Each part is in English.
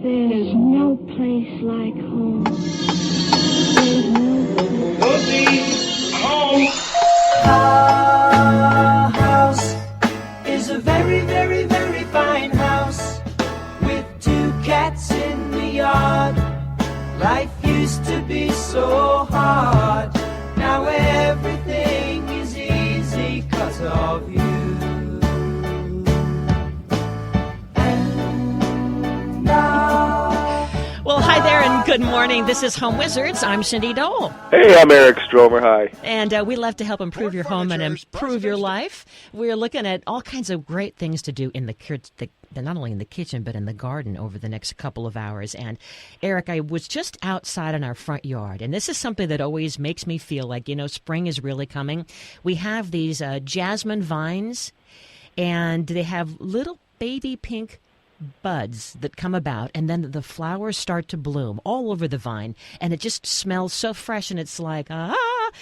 There's no place like home. There's no place. Home. Our house is a very, very, very fine house with 2 cats in the yard. Life used to be so hard. Now everything is easy 'cause of you. And now... Well, hi there and good morning. This is Home Wizards. I'm Cindy Dole. Hey, I'm Eric Stromer. Hi. And we love to help improve your home and improve your life. We're looking at all kinds of great things to do in the not only in the kitchen, but in the garden over the next couple of hours. And, Eric, I was just outside in our front yard, and this is something that always makes me feel like, spring is really coming. We have these jasmine vines, and they have little baby pink buds that come about, and then the flowers start to bloom all over the vine, and it just smells so fresh, and it's like,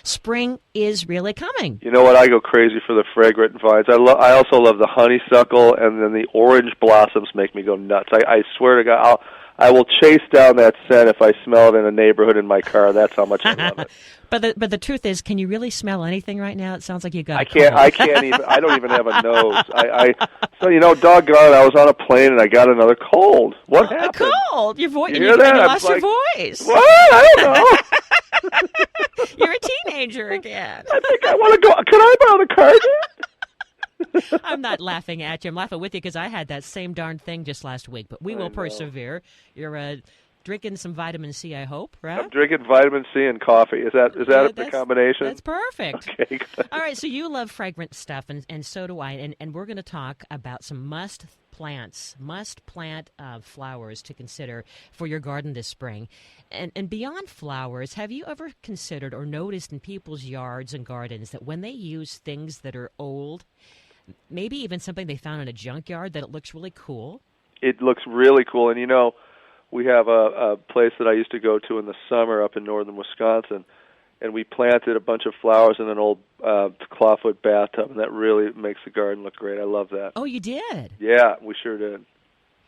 spring is really coming. You know what? I go crazy for the fragrant vines. I also love the honeysuckle, and then the orange blossoms make me go nuts. I swear to God, I will chase down that scent if I smell it in a neighborhood in my car. That's how much I love it. But the truth is, can you really smell anything right now? It sounds like you got. I can't even. I don't even have a nose. So doggone, I was on a plane and I got another cold. What happened? A cold. Your voice. You hear that? You lost your voice. What? I don't know. You're a teenager again. I think I want to go. Can I borrow the car again? I'm not laughing at you. I'm laughing with you because I had that same darn thing just last week. But we will persevere. You're drinking some vitamin C, I hope, right? I'm drinking vitamin C and coffee. Is that the combination? That's perfect. Okay, good. All right, so you love fragrant stuff, and so do I. And we're going to talk about some must plant flowers to consider for your garden this spring. And beyond flowers, have you ever considered or noticed in people's yards and gardens that when they use things that are old, maybe even something they found in a junkyard, that it looks really cool? It looks really cool. And, we have a place that I used to go to in the summer up in northern Wisconsin, and we planted a bunch of flowers in an old clawfoot bathtub, and that really makes the garden look great. I love that. Oh, you did? Yeah, we sure did.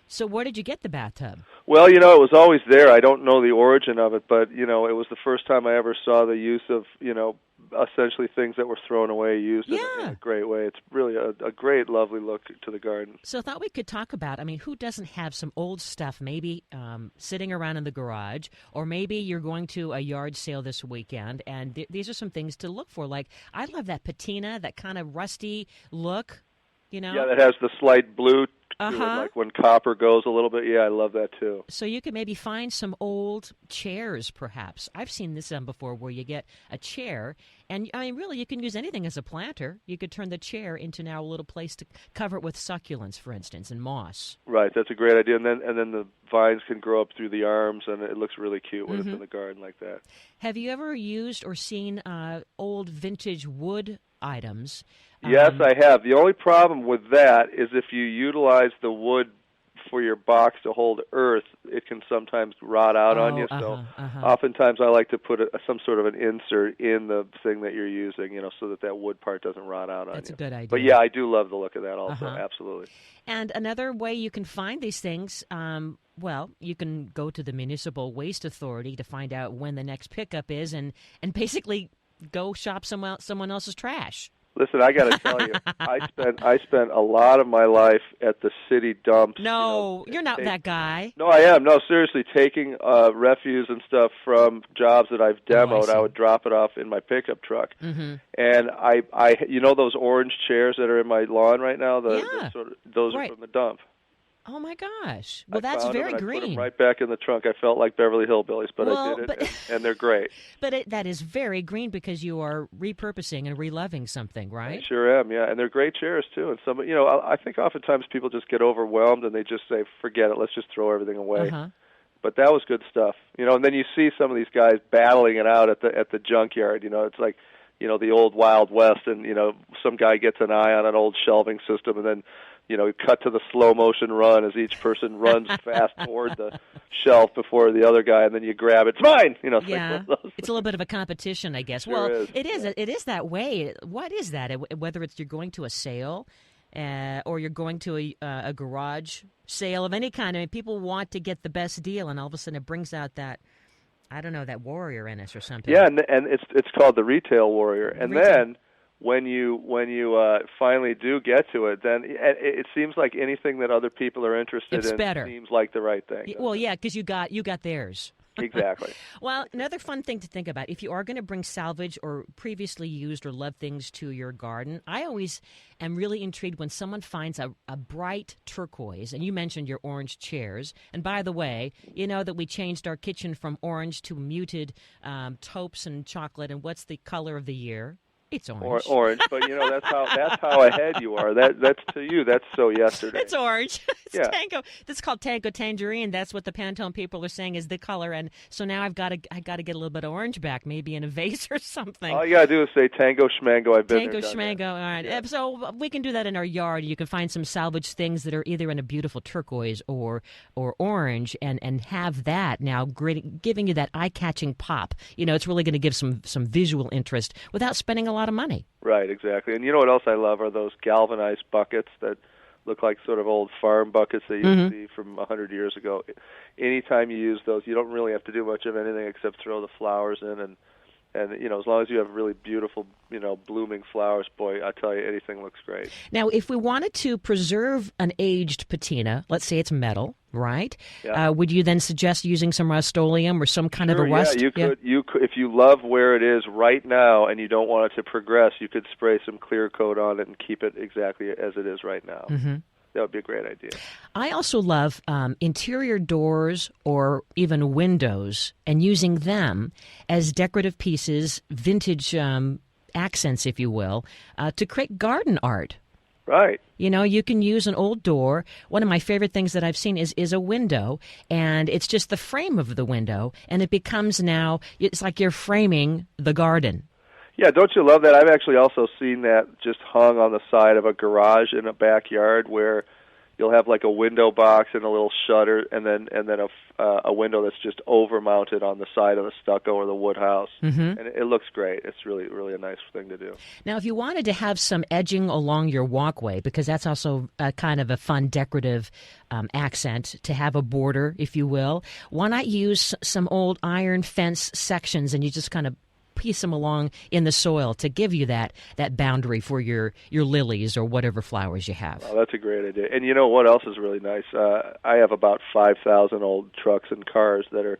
So where did you get the bathtub? Well, it was always there. I don't know the origin of it, but, it was the first time I ever saw the use of, essentially things that were thrown away used in a great way. It's really a great, lovely look to the garden. So I thought we could talk about, who doesn't have some old stuff maybe sitting around in the garage, or maybe you're going to a yard sale this weekend, and these are some things to look for. Like, I love that patina, that kind of rusty look, Yeah, that has the slight blue like when copper goes a little bit. Yeah, I love that too. So you could maybe find some old chairs, perhaps. I've seen this done before, where you get a chair, and really, you can use anything as a planter. You could turn the chair into now a little place to cover it with succulents, for instance, and moss. Right, that's a great idea. And then the vines can grow up through the arms, and it looks really cute when it's in the garden like that. Have you ever used or seen old vintage wood items? Yes, I have. The only problem with that is if you utilize the wood for your box to hold earth, it can sometimes rot out on you. So oftentimes I like to put some sort of an insert in the thing that you're using, so that wood part doesn't rot out on you. That's a good idea. But yeah, I do love the look of that also, absolutely. And another way you can find these things, you can go to the Municipal Waste Authority to find out when the next pickup is, and basically go shop someone else's trash. Listen, I got to tell you, I spent a lot of my life at the city dumps. No, you're not that guy. No, I am. No, seriously, taking refuse and stuff from jobs that I've demoed, I would drop it off in my pickup truck. And I those orange chairs that are in my lawn right now, those are from the dump. Oh, my gosh. Well, that's very green. I put them right back in the trunk. I felt like Beverly Hillbillies, but I did it, and they're great. But that is very green because you are repurposing and reloving something, right? I sure am, yeah. And they're great chairs, too. And some, I think oftentimes people just get overwhelmed and they just say, forget it, let's just throw everything away. But that was good stuff. And then you see some of these guys battling it out at the junkyard. It's like, the old Wild West, and, some guy gets an eye on an old shelving system, and then cut to the slow motion run as each person runs fast toward the shelf before the other guy, and then you grab it. It's mine. It's a little bit of a competition, I guess. Sure is. It is that way. What is that? Whether it's you're going to a sale, or you're going to a garage sale of any kind. I mean, people want to get the best deal, and all of a sudden it brings out that, I don't know, that warrior in us or something. Yeah, and it's called the retail warrior. And then when you finally do get to it, then it seems like anything that other people are interested in better. seems like the right thing. Well, yeah, because you got theirs. Exactly. Well, another fun thing to think about, if you are going to bring salvage or previously used or loved things to your garden, I always am really intrigued when someone finds a bright turquoise, and you mentioned your orange chairs. And by the way, you know that we changed our kitchen from orange to muted taupes and chocolate, and what's the color of the year? It's orange. Orange, but you know that's how ahead you are. That's to you. That's so yesterday. It's orange. It's Yeah. Tango. This is called Tango Tangerine. That's what the Pantone people are saying is the color. And so now I got to get a little bit of orange back, maybe in a vase or something. All you gotta do is say Tango Schmango. I've been Tango there, done Schmango. that. All right. Yeah. So we can do that in our yard. You can find some salvage things that are either in a beautiful turquoise or orange, and have that now giving you that eye-catching pop. You know, it's really going to give some visual interest without spending a lot of money. Right, exactly. And you know what else I love are those galvanized buckets that look like sort of old farm buckets that you Mm-hmm. see from 100 years ago. Anytime you use those, you don't really have to do much of anything except throw the flowers in, and you know, as long as you have really beautiful, you know, blooming flowers, boy, I tell you, anything looks great. Now, if we wanted to preserve an aged patina, let's say it's metal, right? Yeah. Would you then suggest using some Rust-Oleum or some kind of a Sure, rust? yeah, you could, if you love where it is right now and you don't want it to progress, you could spray some clear coat on it and keep it exactly as it is right now. Mm-hmm. That would be a great idea. I also love interior doors or even windows and using them as decorative pieces, vintage accents, if you will, to create garden art. Right. You know, you can use an old door. One of my favorite things that I've seen is a window, and it's just the frame of the window, and it becomes now, it's like you're framing the garden. Yeah, don't you love that? I've actually also seen that just hung on the side of a garage in a backyard where you'll have like a window box and a little shutter, and then a window that's just over mounted on the side of the stucco or the wood house, and it looks great. It's really a nice thing to do. Now, if you wanted to have some edging along your walkway, because that's also a kind of a fun decorative accent to have a border, if you will, why not use some old iron fence sections and you just kind of piece them along in the soil to give you that boundary for your lilies or whatever flowers you have. Well, that's a great idea. And you know what else is really nice? I have about 5,000 old trucks and cars that are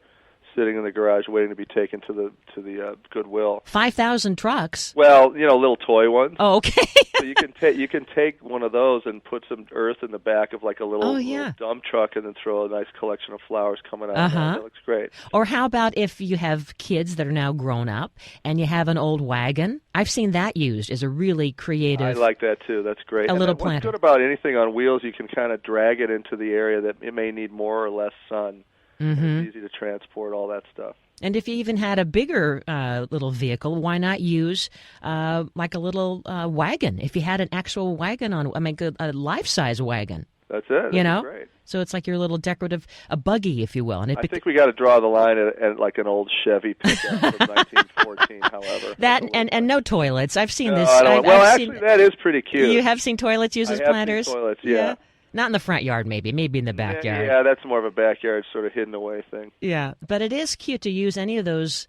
sitting in the garage waiting to be taken to the Goodwill. 5,000 trucks? Well, you know, little toy ones. Oh, okay. So you can take one of those and put some earth in the back of like a little dump truck, and then throw a nice collection of flowers coming out. That looks great. Or how about if you have kids that are now grown up and you have an old wagon? I've seen that used as a really creative. I like that too. That's great. A little what's planter. good about anything on wheels, you can kind of drag it into the area that it may need more or less sun. It's easy to transport, all that stuff. And if you even had a bigger little vehicle, why not use like a little wagon? If you had an actual wagon a life-size wagon. That's it. You know? Great. So it's like your little decorative, a buggy, if you will. And I think we got to draw the line at like an old Chevy pickup from 1914, however. That and no toilets. I've seen this. Actually, that is pretty cute. You have seen toilets used as planters? Seen toilets, yeah. Not in the front yard, maybe in the backyard. Yeah, that's more of a backyard sort of hidden away thing. Yeah, but it is cute to use any of those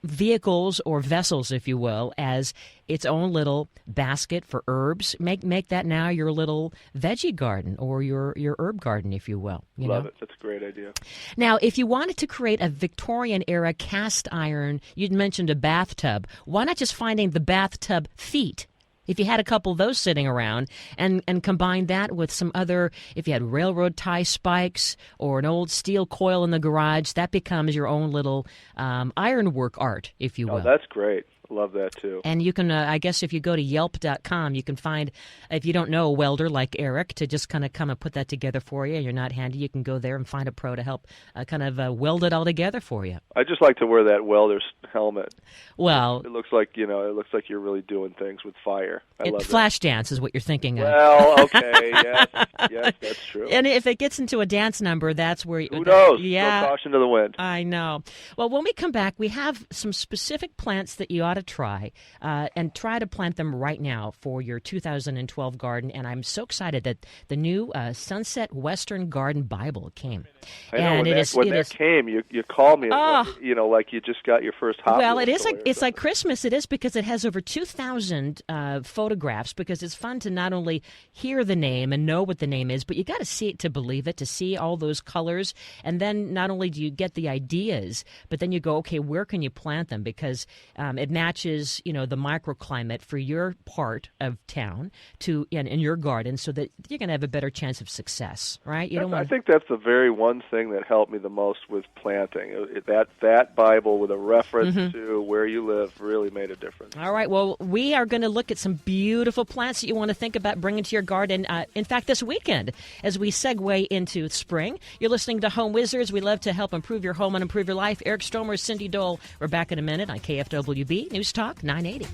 vehicles or vessels, if you will, as its own little basket for herbs. Make that now your little veggie garden or your herb garden, if you will. Love it. That's a great idea. Now, if you wanted to create a Victorian-era cast iron, you'd mentioned a bathtub. Why not just finding the bathtub feet? If you had a couple of those sitting around and combine that with some other, if you had railroad tie spikes or an old steel coil in the garage, that becomes your own little ironwork art, if you will. Oh, that's great. Love that, too. And you can, I guess if you go to Yelp.com, you can find, if you don't know a welder like Eric, to just kind of come and put that together for you. You're not handy. You can go there and find a pro to help weld it all together for you. I just like to wear that welder's helmet. Well, it looks like you're really doing things with fire. I love flash dance is what you're thinking of. Well, okay, yes, that's true. And if it gets into a dance number, that's where... Who knows? Yeah. Throw caution to the wind. I know. Well, when we come back, we have some specific plants that you ought to to try and try to plant them right now for your 2012 garden. And I'm so excited that the new Sunset Western Garden Bible came. I know, when that came, you called me, like you just got your first Hot Well, Wheels it is toy it's like Christmas. It is because it has over 2,000 photographs, because it's fun to not only hear the name and know what the name is, but you got to see it to believe it, to see all those colors. And then not only do you get the ideas, but then you go, okay, where can you plant them? Because it matches, the microclimate for your part of town in your garden, so that you're going to have a better chance of success, right? I think that's the very one thing that helped me the most with planting. That Bible with a reference to where you live really made a difference. All right. Well, we are going to look at some beautiful plants that you want to think about bringing to your garden. In fact, this weekend, as we segue into spring, you're listening to Home Wizards. We love to help improve your home and improve your life. Eric Stromer, Cindy Dole. We're back in a minute on KFWB News Talk 980.